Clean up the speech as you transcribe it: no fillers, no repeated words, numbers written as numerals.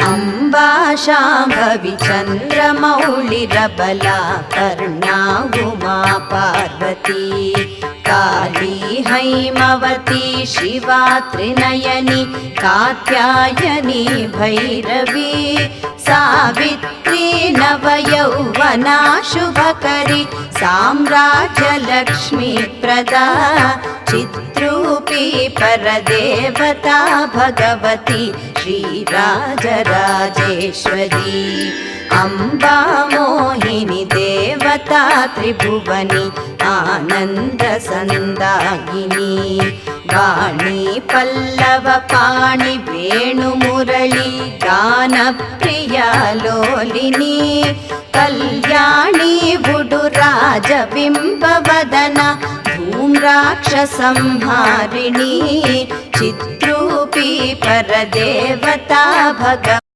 अम्बा शाम्भवी चन्द्रमौळिरबला कर्णा उमा पार्वती काली हैमवती शिवा त्रिनयनी कात्यायनी भैरवी सावित्री नवयौवना शुभकरी साम्राज्यलक्ष्मी प्रदा चित्रूपी परदेवता भगवती श्रीराजराजेश्वरी अम्बा मोहिनी देवता त्रिभुवनी आनन्दसन्दायिनी वाणी पल्लव पाणि वेणुमुरळी गानप्रिया लोलिनी कल्याणी बुडुराजबिम्बवदना धूम्राक्षसंहारिणी चित्रूपी परदेवता भगवती